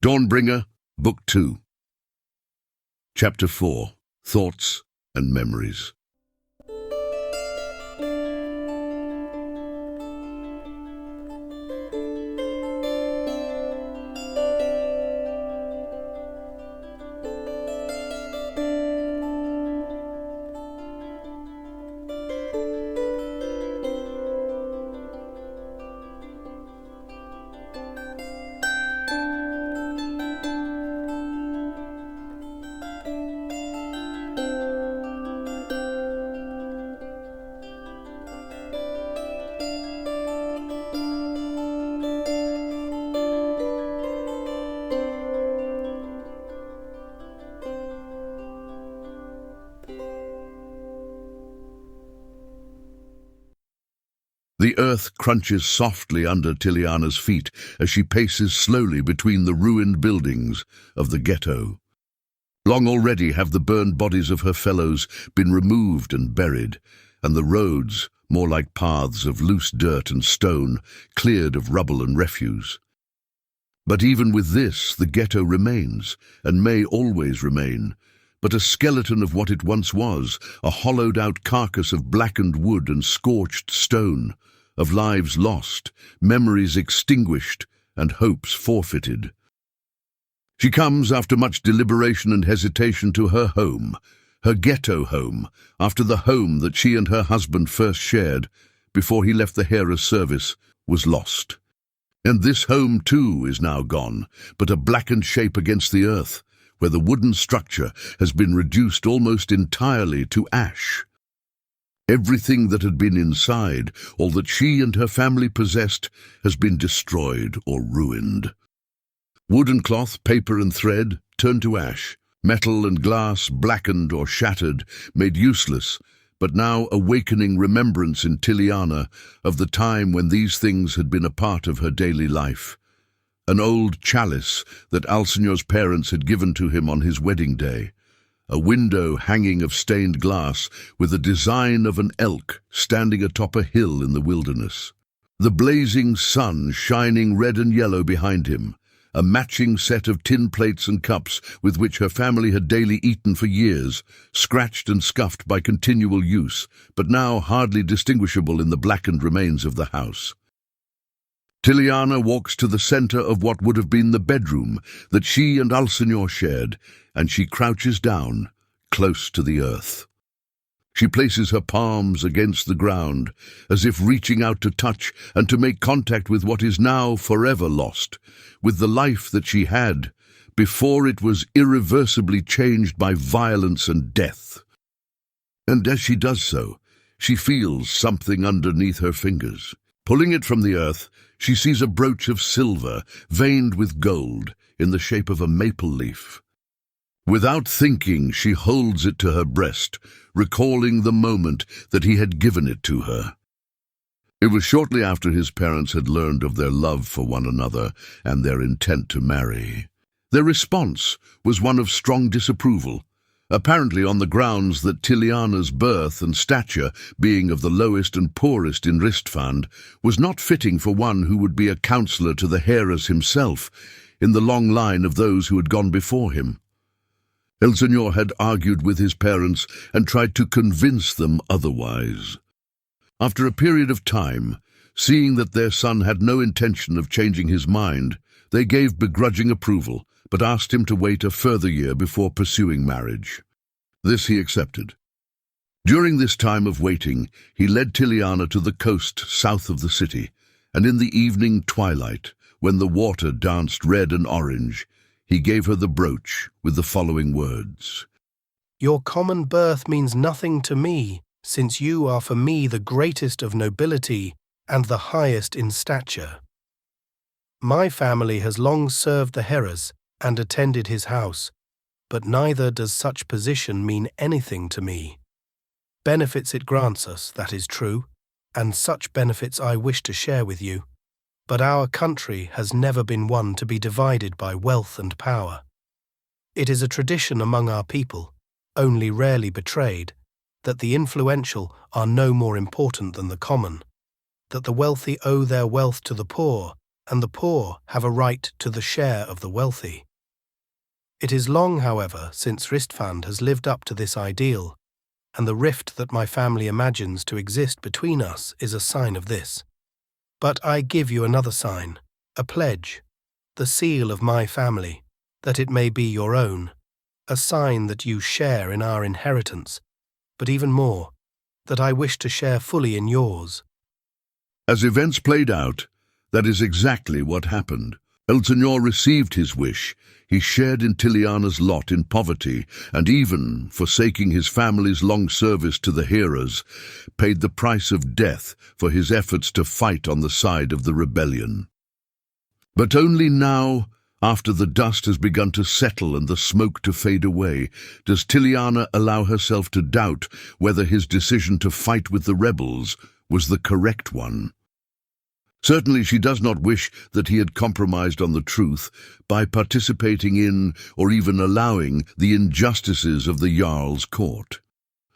Dawnbringer, Book 2. Chapter 4. Thoughts and Memories. The earth crunches softly under Tiliana's feet as she paces slowly between the ruined buildings of the ghetto. Long already have the burned bodies of her fellows been removed and buried, and the roads, more like paths of loose dirt and stone, cleared of rubble and refuse. But even with this, the ghetto remains, and may always remain, but a skeleton of what it once was, a hollowed-out carcass of blackened wood and scorched stone, of lives lost, memories extinguished, and hopes forfeited. She comes after much deliberation and hesitation to her home, her ghetto home, after the home that she and her husband first shared, before he left the Hera's service, was lost. And this home too is now gone, but a blackened shape against the earth, where the wooden structure has been reduced almost entirely to ash. Everything that had been inside, all that she and her family possessed, has been destroyed or ruined. Wood and cloth, paper and thread, turned to ash, metal and glass blackened or shattered, made useless, but now awakening remembrance in Tiliana of the time when these things had been a part of her daily life. An old chalice that Alsignor's parents had given to him on his wedding day. A window hanging of stained glass with a design of an elk standing atop a hill in the wilderness. The blazing sun shining red and yellow behind him. A matching set of tin plates and cups with which her family had daily eaten for years, scratched and scuffed by continual use, but now hardly distinguishable in the blackened remains of the house. Tiliana walks to the center of what would have been the bedroom that she and Alsignor shared, and she crouches down, close to the earth. She places her palms against the ground, as if reaching out to touch and to make contact with what is now forever lost, with the life that she had, before it was irreversibly changed by violence and death. And as she does so, she feels something underneath her fingers. Pulling it from the earth, she sees a brooch of silver, veined with gold, in the shape of a maple leaf. Without thinking, she holds it to her breast, recalling the moment that he had given it to her. It was shortly after his parents had learned of their love for one another and their intent to marry. Their response was one of strong disapproval, apparently on the grounds that Tiliana's birth and stature, being of the lowest and poorest in Ristfand, was not fitting for one who would be a counselor to the Heras himself, in the long line of those who had gone before him. Alsignor had argued with his parents and tried to convince them otherwise. After a period of time, seeing that their son had no intention of changing his mind, they gave begrudging approval, but asked him to wait a further year before pursuing marriage. This he accepted. During this time of waiting, he led Tiliana to the coast south of the city, and in the evening twilight, when the water danced red and orange, he gave her the brooch with the following words. "Your common birth means nothing to me, since you are for me the greatest of nobility and the highest in stature. My family has long served the Heras and attended his house, but neither does such position mean anything to me. Benefits it grants us, that is true, and such benefits I wish to share with you. But our country has never been one to be divided by wealth and power. It is a tradition among our people, only rarely betrayed, that the influential are no more important than the common, that the wealthy owe their wealth to the poor, and the poor have a right to the share of the wealthy. It is long, however, since Ristfand has lived up to this ideal, and the rift that my family imagines to exist between us is a sign of this. But I give you another sign, a pledge, the seal of my family, that it may be your own, a sign that you share in our inheritance, but even more, that I wish to share fully in yours. As events played out, that is exactly what happened. El Señor received his wish. He shared in Tiliana's lot in poverty, and even, forsaking his family's long service to the heroes, paid the price of death for his efforts to fight on the side of the rebellion. But only now, after the dust has begun to settle and the smoke to fade away, does Tiliana allow herself to doubt whether his decision to fight with the rebels was the correct one. Certainly she does not wish that he had compromised on the truth by participating in or even allowing the injustices of the Jarl's court.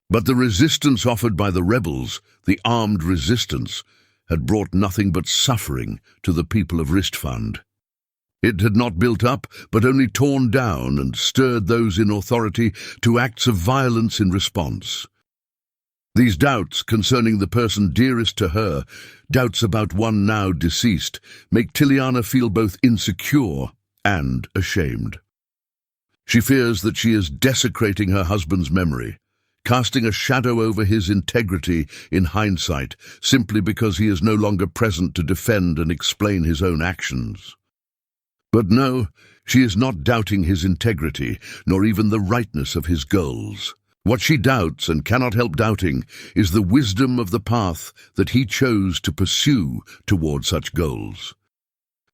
But the resistance offered by the rebels, the armed resistance, had brought nothing but suffering to the people of Ristfand. It had not built up, but only torn down and stirred those in authority to acts of violence in response. These doubts concerning the person dearest to her, doubts about one now deceased, make Tiliana feel both insecure and ashamed. She fears that she is desecrating her husband's memory, casting a shadow over his integrity in hindsight, simply because he is no longer present to defend and explain his own actions. But no, she is not doubting his integrity, nor even the rightness of his goals. What she doubts and cannot help doubting is the wisdom of the path that he chose to pursue toward such goals.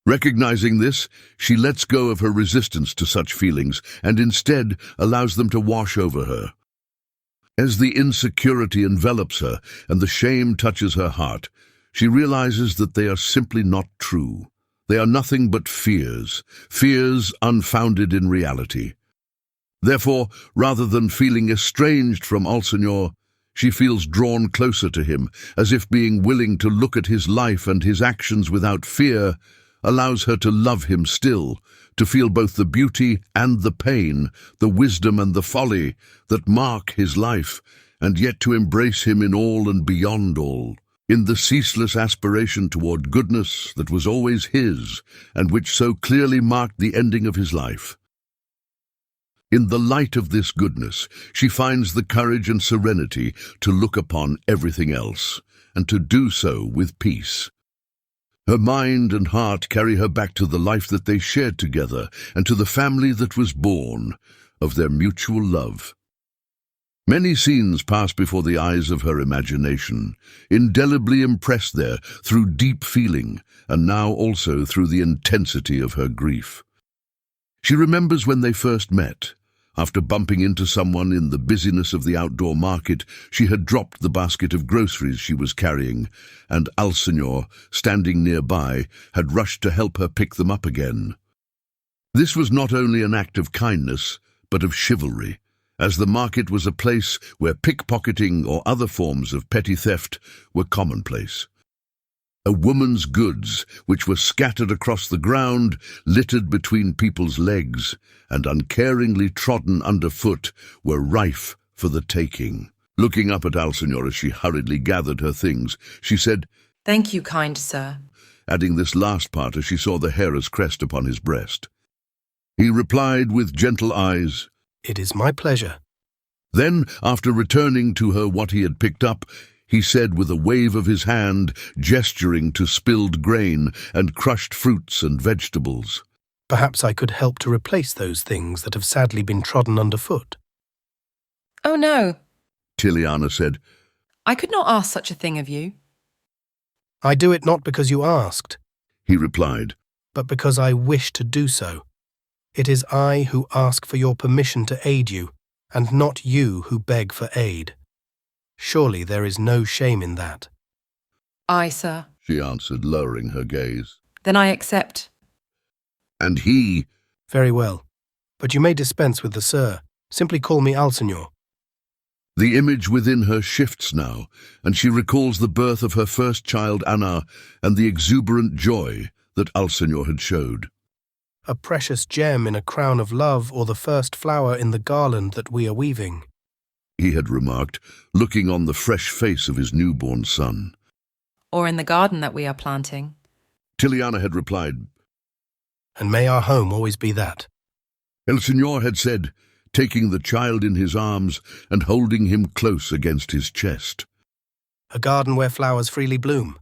Recognizing this, she lets go of her resistance to such feelings and instead allows them to wash over her. As the insecurity envelops her and the shame touches her heart, she realizes that they are simply not true. They are nothing but fears, fears unfounded in reality. Therefore, rather than feeling estranged from El Señor, she feels drawn closer to him, as if being willing to look at his life and his actions without fear allows her to love him still, to feel both the beauty and the pain, the wisdom and the folly that mark his life, and yet to embrace him in all and beyond all, in the ceaseless aspiration toward goodness that was always his, and which so clearly marked the ending of his life. In the light of this goodness, she finds the courage and serenity to look upon everything else, and to do so with peace. Her mind and heart carry her back to the life that they shared together, and to the family that was born of their mutual love. Many scenes pass before the eyes of her imagination, indelibly impressed there through deep feeling, and now also through the intensity of her grief. She remembers when they first met. After bumping into someone in the busyness of the outdoor market, she had dropped the basket of groceries she was carrying, and El Señor, standing nearby, had rushed to help her pick them up again. This was not only an act of kindness, but of chivalry, as the market was a place where pickpocketing or other forms of petty theft were commonplace. A woman's goods, which were scattered across the ground, littered between people's legs, and uncaringly trodden underfoot, were rife for the taking. Looking up at El Señor as she hurriedly gathered her things, she said, "Thank you, kind sir," adding this last part as she saw the hare's crest upon his breast. He replied with gentle eyes, "It is my pleasure." Then, after returning to her what he had picked up, he said with a wave of his hand, gesturing to spilled grain and crushed fruits and vegetables, "Perhaps I could help to replace those things that have sadly been trodden underfoot." "Oh no," Tiliana said. "I could not ask such a thing of you." "I do it not because you asked," he replied, "but because I wish to do so. It is I who ask for your permission to aid you, and not you who beg for aid. Surely there is no shame in that." "Aye, sir." she answered, lowering her gaze. "Then I accept." And he, "Very well, but you may dispense with the sir. Simply call me El Señor." the image within her shifts now, and she recalls the birth of her first child, Anna, and the exuberant joy that Alsenor had showed. A precious gem in a crown of love, or the first flower in the garland that we are weaving, He had remarked, looking on the fresh face of his newborn son. Or in the garden that we are planting. Tiliana had replied. And may our home always be that. El Señor had said, taking the child in his arms and holding him close against his chest. A garden where flowers freely bloom.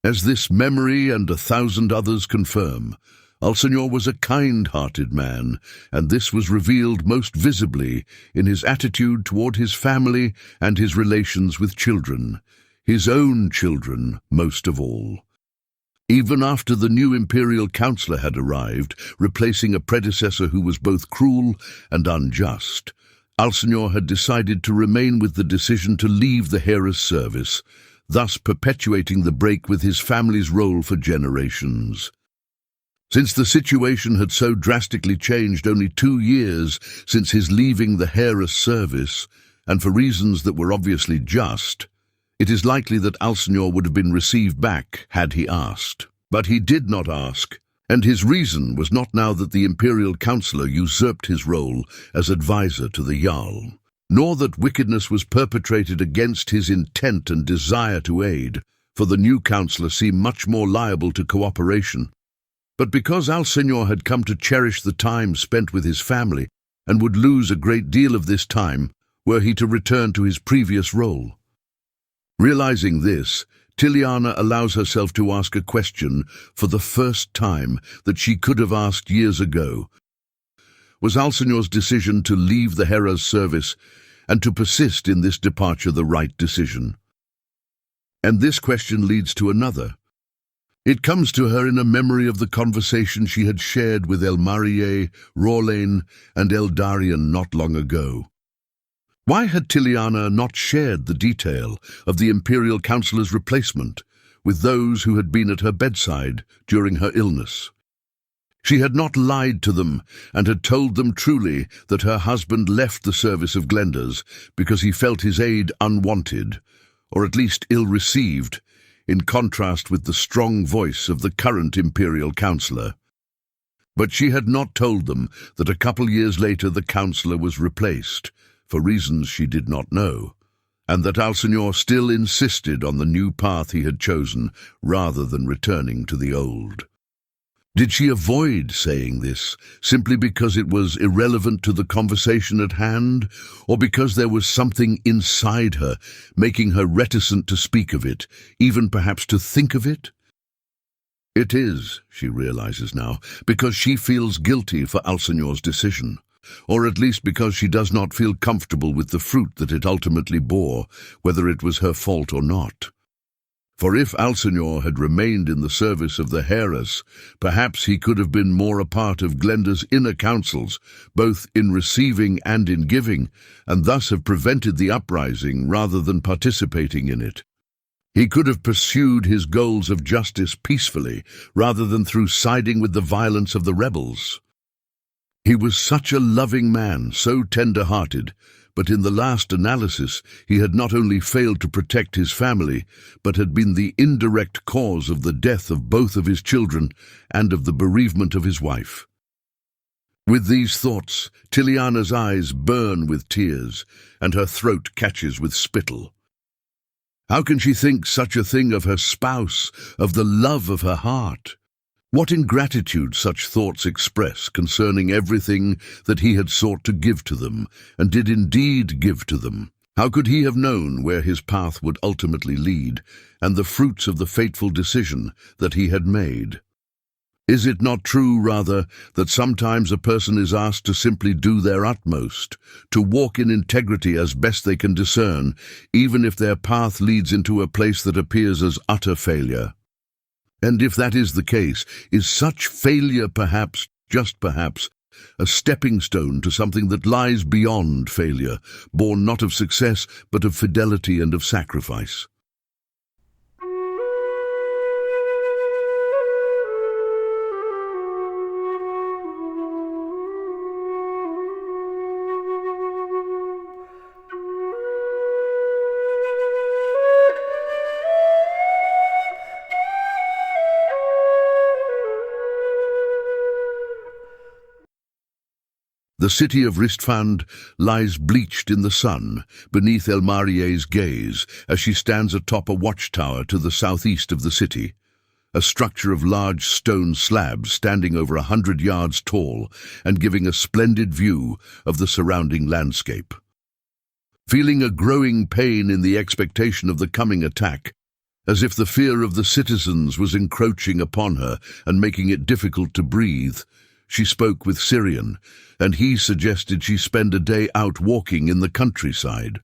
As this memory and 1,000 others confirm, El Señor was a kind-hearted man, and this was revealed most visibly in his attitude toward his family and his relations with children, his own children most of all. Even after the new imperial counselor had arrived, replacing a predecessor who was both cruel and unjust, Alsenor had decided to remain with the decision to leave the Hera's service, thus perpetuating the break with his family's role for generations. Since the situation had so drastically changed only 2 years since his leaving the Hera's service, and for reasons that were obviously just, it is likely that Alsenor would have been received back had he asked. But he did not ask, and his reason was not now that the imperial counselor usurped his role as advisor to the Jarl, nor that wickedness was perpetrated against his intent and desire to aid, for the new counselor seemed much more liable to cooperation, but because Alsenor had come to cherish the time spent with his family and would lose a great deal of this time were he to return to his previous role. Realizing this, Tiliana allows herself to ask a question for the first time that she could have asked years ago. Was Alsenor's decision to leave the Hera's service and to persist in this departure the right decision? And this question leads to another. It comes to her in a memory of the conversation she had shared with Elmarie, Rorlain, and Eldarion not long ago. Why had Tiliana not shared the detail of the Imperial Counselor's replacement with those who had been at her bedside during her illness? She had not lied to them and had told them truly that her husband left the service of Glenda's because he felt his aid unwanted, or at least ill-received, in contrast with the strong voice of the current Imperial Counselor. But she had not told them that a couple years later the Counselor was replaced, for reasons she did not know, and that Alsenor still insisted on the new path he had chosen rather than returning to the old. Did she avoid saying this simply because it was irrelevant to the conversation at hand, or because there was something inside her making her reticent to speak of it, even perhaps to think of it? It is, she realizes now, because she feels guilty for Alsenor's decision, or at least because she does not feel comfortable with the fruit that it ultimately bore, whether it was her fault or not. For if Alsenor had remained in the service of the Heras, perhaps he could have been more a part of Glenda's inner councils, both in receiving and in giving, and thus have prevented the uprising rather than participating in it. He could have pursued his goals of justice peacefully, rather than through siding with the violence of the rebels. He was such a loving man, so tender-hearted, but in the last analysis he had not only failed to protect his family, but had been the indirect cause of the death of both of his children and of the bereavement of his wife. With these thoughts, Tiliana's eyes burn with tears, and her throat catches with spittle. How can she think such a thing of her spouse, of the love of her heart? What ingratitude such thoughts express concerning everything that he had sought to give to them, and did indeed give to them. How could he have known where his path would ultimately lead, and the fruits of the fateful decision that he had made? Is it not true, rather, that sometimes a person is asked to simply do their utmost, to walk in integrity as best they can discern, even if their path leads into a place that appears as utter failure? And if that is the case, is such failure perhaps, just perhaps, a stepping stone to something that lies beyond failure, born not of success, but of fidelity and of sacrifice? The city of Ristfand lies bleached in the sun, beneath Elmarier's gaze, as she stands atop a watchtower to the southeast of the city, a structure of large stone slabs standing over 100 yards tall and giving a splendid view of the surrounding landscape. Feeling a growing pain in the expectation of the coming attack, as if the fear of the citizens was encroaching upon her and making it difficult to breathe, she spoke with Syrian, and he suggested she spend a day out walking in the countryside.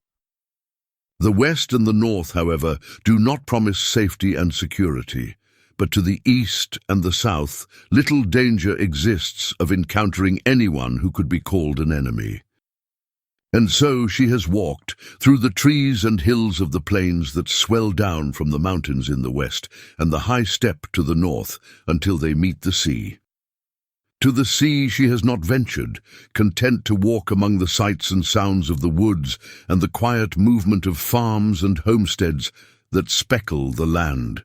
The west and the north, however, do not promise safety and security, but to the east and the south, little danger exists of encountering anyone who could be called an enemy. And so she has walked through the trees and hills of the plains that swell down from the mountains in the west and the high steppe to the north until they meet the sea. To the sea she has not ventured, content to walk among the sights and sounds of the woods and the quiet movement of farms and homesteads that speckle the land.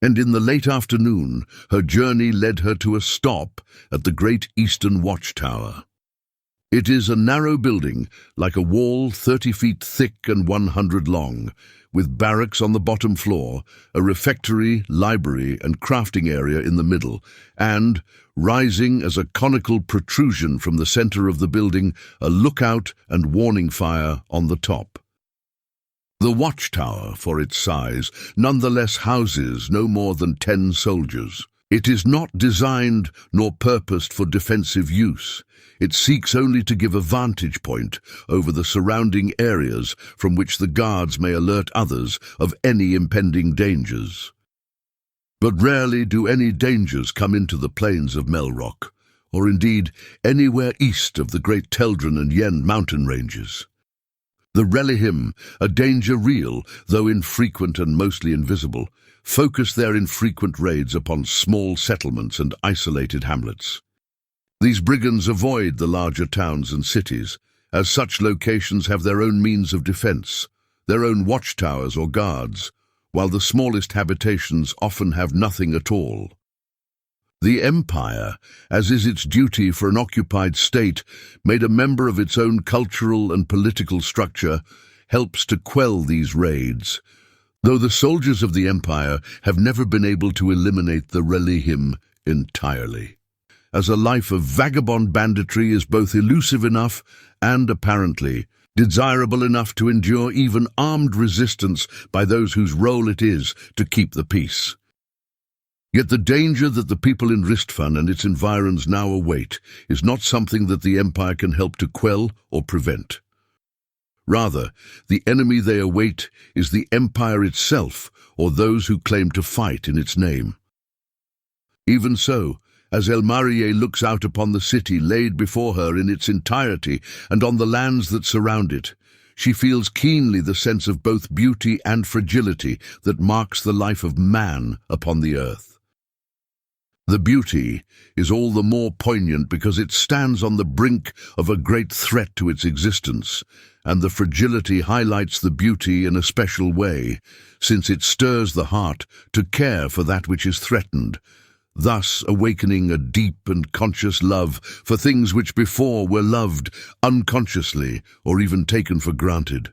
And in the late afternoon, her journey led her to a stop at the great eastern watchtower. It is a narrow building, like a wall 30 feet thick and 100 long, with barracks on the bottom floor, a refectory, library, and crafting area in the middle, and, rising as a conical protrusion from the center of the building, a lookout and warning fire on the top. The watchtower, for its size, nonetheless houses no more than 10 soldiers. It is not designed nor purposed for defensive use. It seeks only to give a vantage point over the surrounding areas from which the guards may alert others of any impending dangers. But rarely do any dangers come into the plains of Melrock, or indeed anywhere east of the great Teldron and Yen mountain ranges. The Relihim, a danger real, though infrequent and mostly invisible, focus their infrequent raids upon small settlements and isolated hamlets. These brigands avoid the larger towns and cities, as such locations have their own means of defense, their own watchtowers or guards, while the smallest habitations often have nothing at all. The Empire, as is its duty for an occupied state, made a member of its own cultural and political structure, helps to quell these raids, though the soldiers of the Empire have never been able to eliminate the Relihim entirely, as a life of vagabond banditry is both elusive enough and, apparently, desirable enough to endure even armed resistance by those whose role it is to keep the peace. Yet the danger that the people in Ristfan and its environs now await is not something that the Empire can help to quell or prevent. Rather, the enemy they await is the Empire itself, or those who claim to fight in its name. Even so, as Elmarié looks out upon the city laid before her in its entirety and on the lands that surround it, she feels keenly the sense of both beauty and fragility that marks the life of man upon the earth. The beauty is all the more poignant because it stands on the brink of a great threat to its existence, and the fragility highlights the beauty in a special way, since it stirs the heart to care for that which is threatened, thus awakening a deep and conscious love for things which before were loved unconsciously or even taken for granted.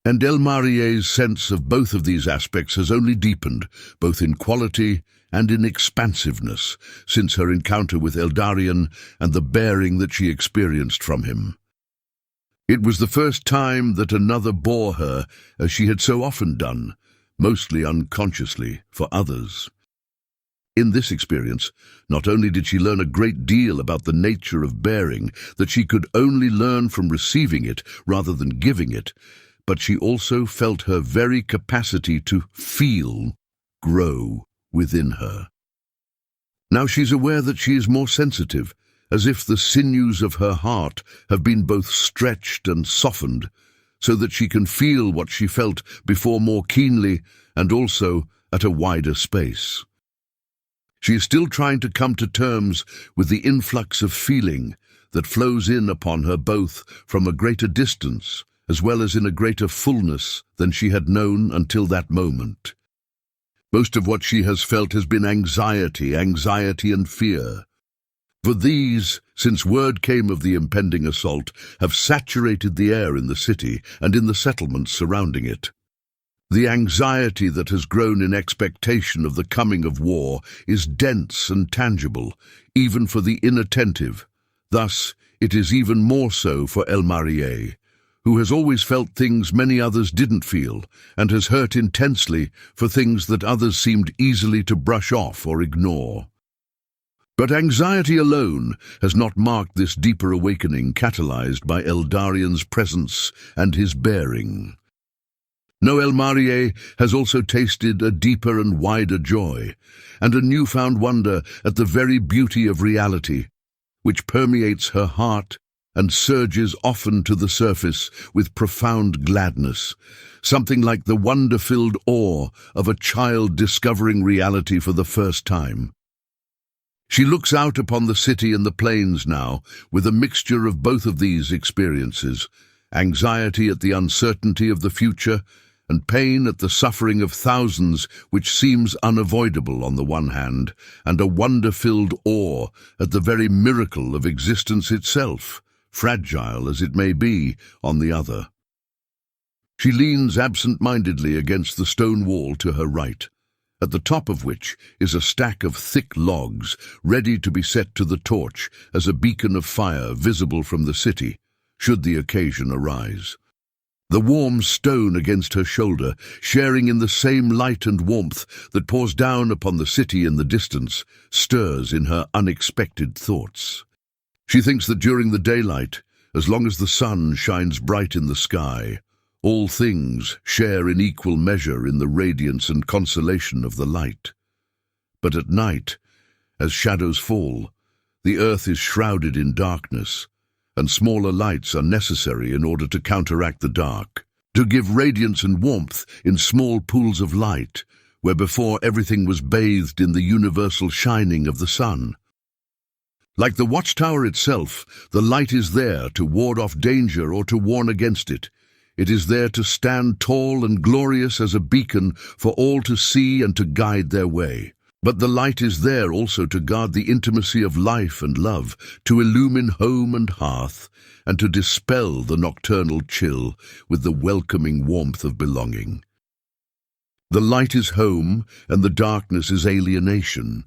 And Elmarié's sense of both of these aspects has only deepened, both in quality and in expansiveness, since her encounter with Eldarion and the bearing that she experienced from him. It was the first time that another bore her, as she had so often done, mostly unconsciously, for others. In this experience, not only did she learn a great deal about the nature of bearing that she could only learn from receiving it rather than giving it, but she also felt her very capacity to feel grow within her. Now she's aware that she is more sensitive, as if the sinews of her heart have been both stretched and softened, so that she can feel what she felt before more keenly and also at a wider space. She is still trying to come to terms with the influx of feeling that flows in upon her both from a greater distance as well as in a greater fullness than she had known until that moment. Most of what she has felt has been anxiety and fear. For these, since word came of the impending assault, have saturated the air in the city and in the settlements surrounding it. The anxiety that has grown in expectation of the coming of war is dense and tangible, even for the inattentive. Thus, it is even more so for El Marié, who has always felt things many others didn't feel, and has hurt intensely for things that others seemed easily to brush off or ignore. But anxiety alone has not marked this deeper awakening catalyzed by Eldarian's presence and his bearing. No, El Marié has also tasted a deeper and wider joy, and a newfound wonder at the very beauty of reality, which permeates her heart and surges often to the surface with profound gladness, something like the wonder-filled awe of a child discovering reality for the first time. She looks out upon the city and the plains now with a mixture of both of these experiences, anxiety at the uncertainty of the future and pain at the suffering of thousands which seems unavoidable on the one hand, and a wonder-filled awe at the very miracle of existence itself, fragile as it may be, on the other. She leans absent-mindedly against the stone wall to her right, at the top of which is a stack of thick logs ready to be set to the torch as a beacon of fire visible from the city, should the occasion arise. The warm stone against her shoulder, sharing in the same light and warmth that pours down upon the city in the distance, stirs in her unexpected thoughts. She thinks that during the daylight, as long as the sun shines bright in the sky, all things share in equal measure in the radiance and consolation of the light. But at night, as shadows fall, the earth is shrouded in darkness, and smaller lights are necessary in order to counteract the dark, to give radiance and warmth in small pools of light, where before everything was bathed in the universal shining of the sun. Like the watchtower itself, the light is there to ward off danger or to warn against it. It is there to stand tall and glorious as a beacon for all to see and to guide their way. But the light is there also to guard the intimacy of life and love, to illumine home and hearth, and to dispel the nocturnal chill with the welcoming warmth of belonging. The light is home, and the darkness is alienation.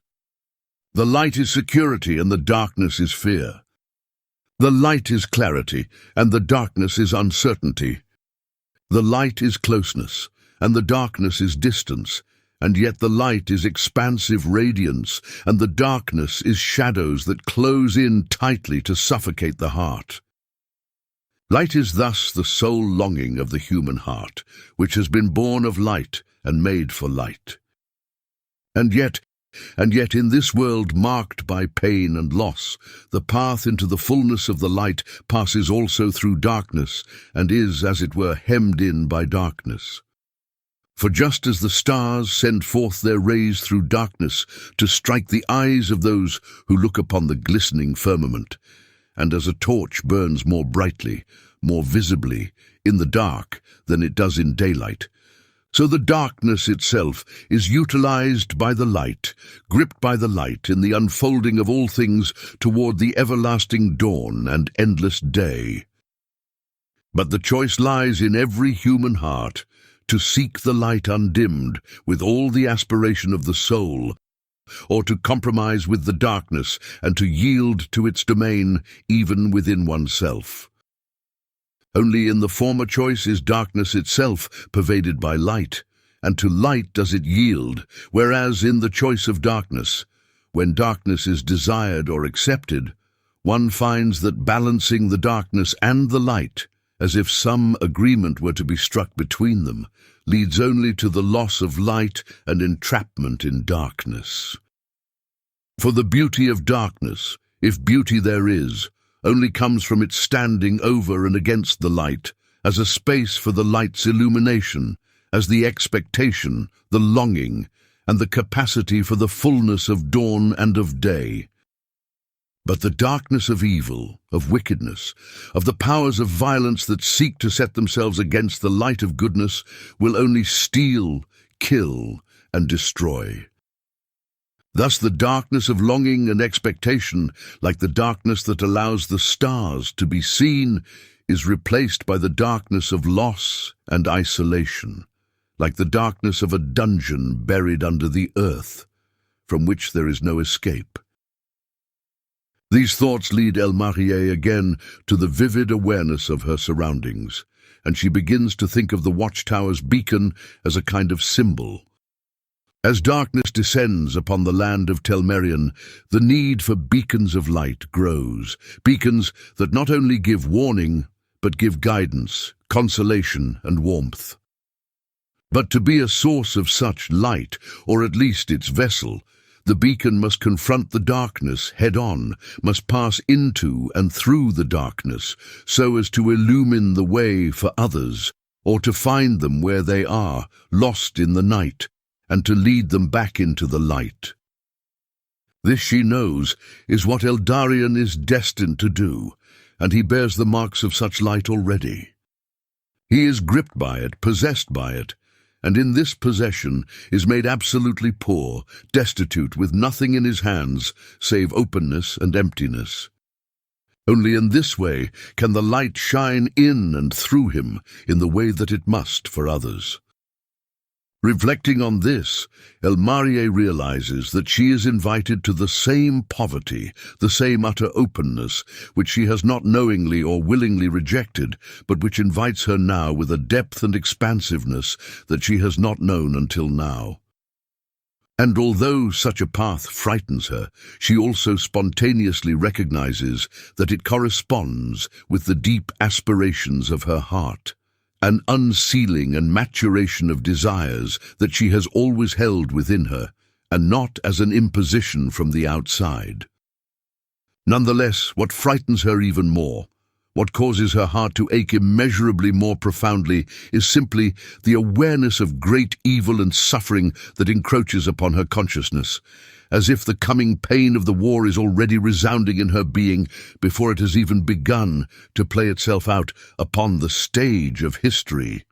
The light is security, and the darkness is fear. The light is clarity, and the darkness is uncertainty. The light is closeness, and the darkness is distance, and yet the light is expansive radiance, and the darkness is shadows that close in tightly to suffocate the heart. Light is thus the sole longing of the human heart, which has been born of light and made for light. And yet in this world marked by pain and loss, the path into the fullness of the light passes also through darkness, and is, as it were, hemmed in by darkness. For just as the stars send forth their rays through darkness to strike the eyes of those who look upon the glistening firmament, and as a torch burns more brightly, more visibly, in the dark than it does in daylight, so the darkness itself is utilized by the light, gripped by the light in the unfolding of all things toward the everlasting dawn and endless day. But the choice lies in every human heart, to seek the light undimmed with all the aspiration of the soul, or to compromise with the darkness and to yield to its domain even within oneself. Only in the former choice is darkness itself pervaded by light, and to light does it yield, whereas in the choice of darkness, when darkness is desired or accepted, one finds that balancing the darkness and the light, as if some agreement were to be struck between them, leads only to the loss of light and entrapment in darkness. For the beauty of darkness, if beauty there is, only comes from its standing over and against the light, as a space for the light's illumination, as the expectation, the longing, and the capacity for the fullness of dawn and of day. But the darkness of evil, of wickedness, of the powers of violence that seek to set themselves against the light of goodness will only steal, kill, and destroy. Thus the darkness of longing and expectation, like the darkness that allows the stars to be seen, is replaced by the darkness of loss and isolation, like the darkness of a dungeon buried under the earth, from which there is no escape. These thoughts lead Elmarie again to the vivid awareness of her surroundings, and she begins to think of the watchtower's beacon as a kind of symbol. As darkness descends upon the land of Telmerian, the need for beacons of light grows, beacons that not only give warning, but give guidance, consolation, and warmth. But to be a source of such light, or at least its vessel, the beacon must confront the darkness head-on, must pass into and through the darkness, so as to illumine the way for others, or to find them where they are, lost in the night, and to lead them back into the light. This, she knows, is what Eldarion is destined to do, and he bears the marks of such light already. He is gripped by it, possessed by it, and in this possession is made absolutely poor, destitute, with nothing in his hands save openness and emptiness. Only in this way can the light shine in and through him in the way that it must for others. Reflecting on this, Elmarie realizes that she is invited to the same poverty, the same utter openness, which she has not knowingly or willingly rejected, but which invites her now with a depth and expansiveness that she has not known until now. And although such a path frightens her, she also spontaneously recognizes that it corresponds with the deep aspirations of her heart, an unsealing and maturation of desires that she has always held within her, and not as an imposition from the outside. Nonetheless, what frightens her even more, what causes her heart to ache immeasurably more profoundly, is simply the awareness of great evil and suffering that encroaches upon her consciousness, as if the coming pain of the war is already resounding in her being before it has even begun to play itself out upon the stage of history.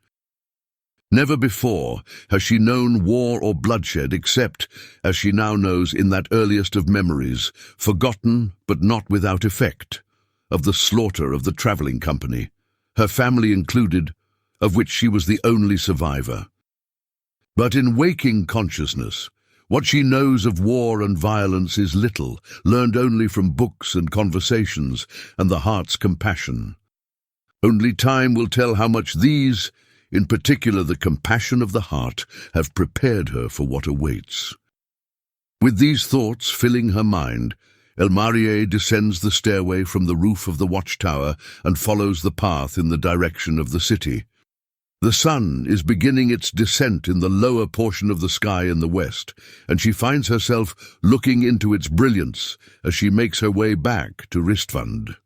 Never before has she known war or bloodshed except, as she now knows in that earliest of memories, forgotten but not without effect, of the slaughter of the travelling company, her family included, of which she was the only survivor. But in waking consciousness, what she knows of war and violence is little, learned only from books and conversations and the heart's compassion. Only time will tell how much these, in particular the compassion of the heart, have prepared her for what awaits. With these thoughts filling her mind, Elmarie descends the stairway from the roof of the watchtower and follows the path in the direction of the city. The sun is beginning its descent in the lower portion of the sky in the west, and she finds herself looking into its brilliance as she makes her way back to Ristvand.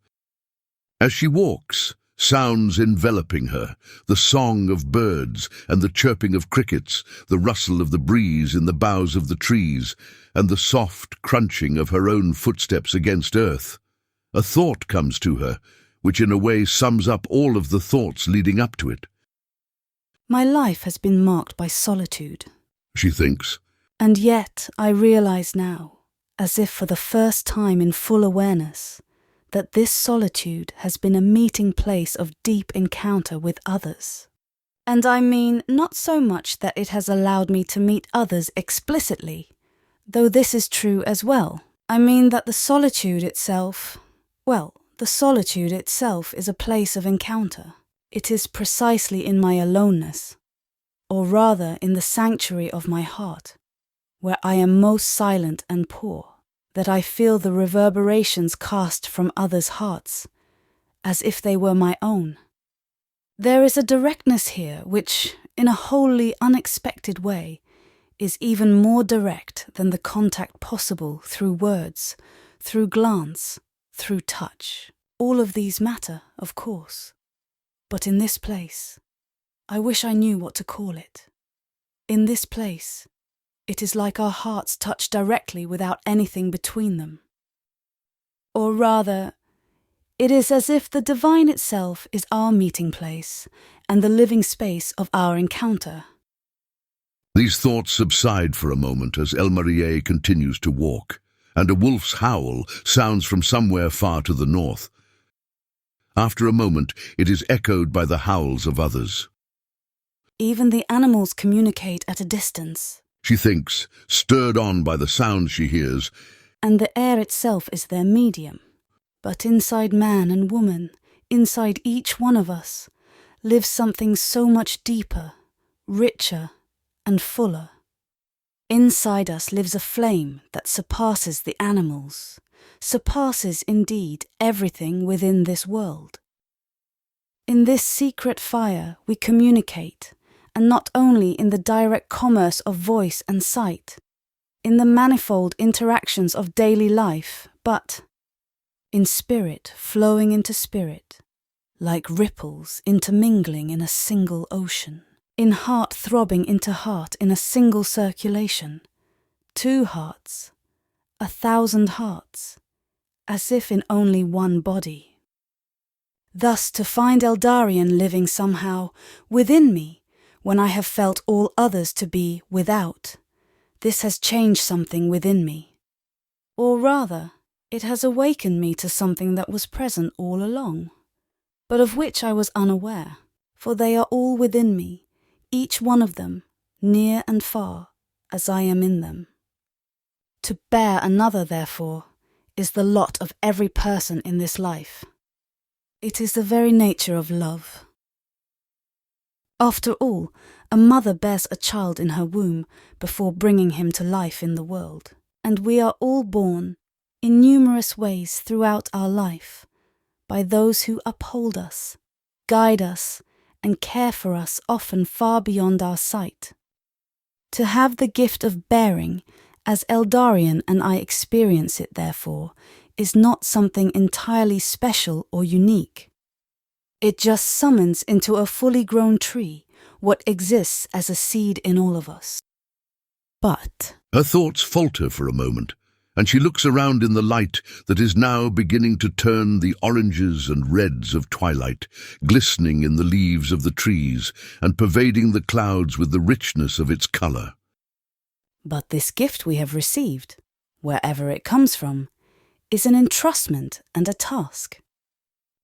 As she walks, sounds enveloping her, the song of birds and the chirping of crickets, the rustle of the breeze in the boughs of the trees, and the soft crunching of her own footsteps against earth. A thought comes to her, which in a way sums up all of the thoughts leading up to it. My life has been marked by solitude, She thinks. and yet I realize now, as if for the first time in full awareness, that this solitude has been a meeting place of deep encounter with others. And I mean not so much that it has allowed me to meet others explicitly, though this is true as well. I mean that the solitude itself is a place of encounter. It is precisely in my aloneness, or rather in the sanctuary of my heart, where I am most silent and poor, that I feel the reverberations cast from others' hearts, as if they were my own. There is a directness here which, in a wholly unexpected way, is even more direct than the contact possible through words, through glance, through touch. All of these matter, of course. But in this place, I wish I knew what to call it. In this place, it is like our hearts touch directly without anything between them. Or rather, it is as if the divine itself is our meeting place and the living space of our encounter. These thoughts subside for a moment as Elmarie continues to walk, and a wolf's howl sounds from somewhere far to the north. After a moment, it is echoed by the howls of others. Even the animals communicate at a distance, She thinks, stirred on by the sounds she hears. and the air itself is their medium. But inside man and woman, inside each one of us, lives something so much deeper, richer, and fuller. Inside us lives a flame that surpasses the animals, surpasses indeed everything within this world. In this secret fire we communicate, and not only in the direct commerce of voice and sight, in the manifold interactions of daily life, but in spirit flowing into spirit, like ripples intermingling in a single ocean, in heart throbbing into heart in a single circulation, 2 hearts, 1,000 hearts, as if in only one body. Thus to find Eldarion living somehow within me, when I have felt all others to be without, this has changed something within me. Or rather, it has awakened me to something that was present all along, but of which I was unaware, for they are all within me, each one of them, near and far, as I am in them. To bear another, therefore, is the lot of every person in this life. It is the very nature of love. After all, a mother bears a child in her womb before bringing him to life in the world, and we are all born, in numerous ways throughout our life, by those who uphold us, guide us, and care for us often far beyond our sight. To have the gift of bearing, as Eldarion and I experience it therefore, is not something entirely special or unique. It just summons into a fully grown tree what exists as a seed in all of us. But Her thoughts falter for a moment, and she looks around in the light that is now beginning to turn the oranges and reds of twilight, glistening in the leaves of the trees and pervading the clouds with the richness of its colour. this gift we have received, wherever it comes from, is an entrustment and a task.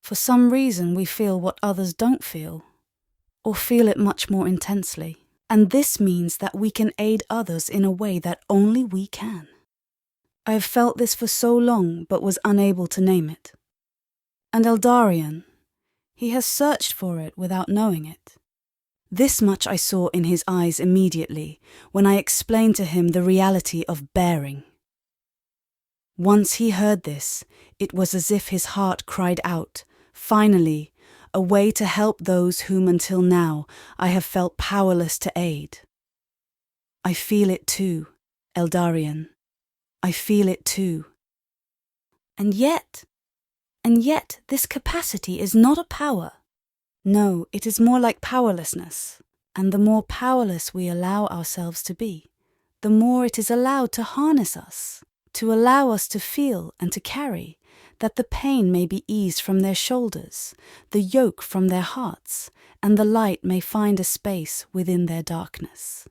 For some reason we feel what others don't feel, or feel it much more intensely, and this means that we can aid others in a way that only we can. I have felt this for so long but was unable to name it. And Eldarion, he has searched for it without knowing it. This much I saw in his eyes immediately when I explained to him the reality of bearing. Once he heard this, it was as if his heart cried out, finally, a way to help those whom until now I have felt powerless to aid. I feel it too, Eldarion. I feel it too. And yet this capacity is not a power. No, it is more like powerlessness, and the more powerless we allow ourselves to be, the more it is allowed to harness us, to allow us to feel and to carry, that the pain may be eased from their shoulders, the yoke from their hearts, and the light may find a space within their darkness.